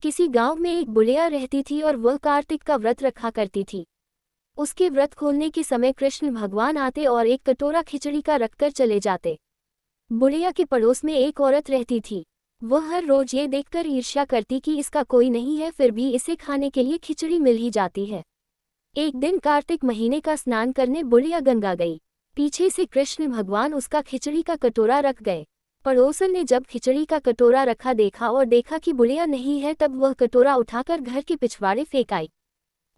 किसी गांव में एक बुढ़िया रहती थी और वह कार्तिक का व्रत रखा करती थी। उसके व्रत खोलने के समय कृष्ण भगवान आते और एक कटोरा खिचड़ी का रखकर चले जाते। बुढ़िया के पड़ोस में एक औरत रहती थी। वह हर रोज ये देखकर ईर्ष्या करती कि इसका कोई नहीं है, फिर भी इसे खाने के लिए खिचड़ी मिल ही जाती है। एक दिन कार्तिक महीने का स्नान करने बुढ़िया गंगा गई। पीछे से कृष्ण भगवान उसका खिचड़ी का कटोरा रख गए। पड़ोसन ने जब खिचड़ी का कटोरा रखा देखा और देखा कि बुढ़िया नहीं है, तब वह कटोरा उठाकर घर के पिछवाड़े फेंक आई।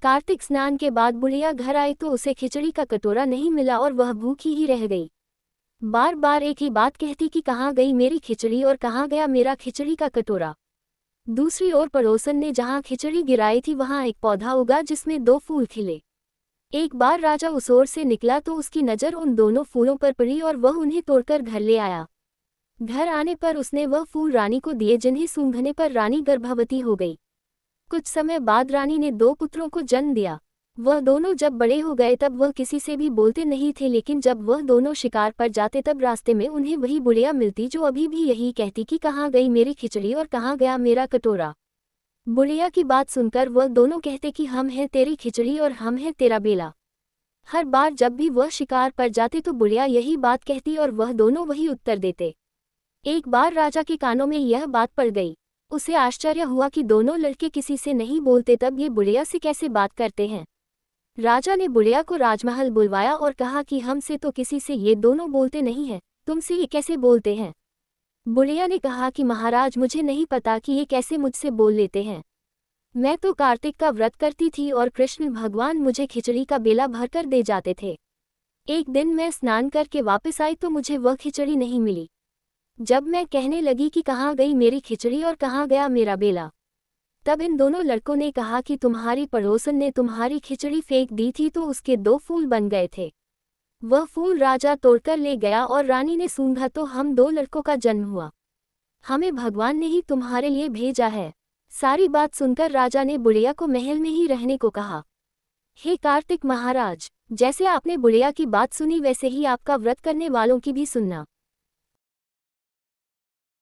कार्तिक स्नान के बाद बुढ़िया घर आई तो उसे खिचड़ी का कटोरा नहीं मिला और वह भूखी ही रह गई। बार बार एक ही बात कहती कि कहाँ गई मेरी खिचड़ी और कहाँ गया मेरा खिचड़ी का कटोरा। दूसरी ओर पड़ोसन ने जहाँ खिचड़ी गिराई थी वहाँ एक पौधा उगा जिसमें 2 फूल खिले। एक बार राजा उस ओर से निकला तो उसकी नज़र उन दोनों फूलों पर पड़ी और वह उन्हें तोड़कर घर ले आया। घर आने पर उसने वह फूल रानी को दिए, जिन्हें सूंघने पर रानी गर्भवती हो गई। कुछ समय बाद रानी ने 2 पुत्रों को जन्म दिया। वह दोनों जब बड़े हो गए तब वह किसी से भी बोलते नहीं थे, लेकिन जब वह दोनों शिकार पर जाते तब रास्ते में उन्हें वही बुढ़िया मिलती जो अभी भी यही कहती कि कहाँ गई मेरी खिचड़ी और कहाँ गया मेरा कटोरा। बुढ़िया की बात सुनकर वह दोनों कहते कि हम हैं तेरी खिचड़ी और हम हैं तेरा बेला। हर बार जब भी वह शिकार पर जाते तो बुढ़िया यही बात कहती और वह दोनों वही उत्तर देते। एक बार राजा के कानों में यह बात पड़ गई। उसे आश्चर्य हुआ कि दोनों लड़के किसी से नहीं बोलते, तब ये बुढ़िया से कैसे बात करते हैं। राजा ने बुढ़िया को राजमहल बुलवाया और कहा कि हमसे तो किसी से ये दोनों बोलते नहीं हैं, तुमसे ये कैसे बोलते हैं। बुढ़िया ने कहा कि महाराज, मुझे नहीं पता कि ये कैसे मुझसे बोल लेते हैं। मैं तो कार्तिक का व्रत करती थी और कृष्ण भगवान मुझे खिचड़ी का बेला भरकर दे जाते थे। एक दिन मैं स्नान करके वापस आई तो मुझे वह खिचड़ी नहीं मिली। जब मैं कहने लगी कि कहाँ गई मेरी खिचड़ी और कहाँ गया मेरा बेला, तब इन दोनों लड़कों ने कहा कि तुम्हारी पड़ोसन ने तुम्हारी खिचड़ी फेंक दी थी तो उसके 2 फूल बन गए थे। वह फूल राजा तोड़कर ले गया और रानी ने सूंघा तो हम 2 लड़कों का जन्म हुआ। हमें भगवान ने ही तुम्हारे लिए भेजा है। सारी बात सुनकर राजा ने बुढ़िया को महल में ही रहने को कहा। हे कार्तिक महाराज, जैसे आपने बुढ़िया की बात सुनी वैसे ही आपका व्रत करने वालों की भी सुनना।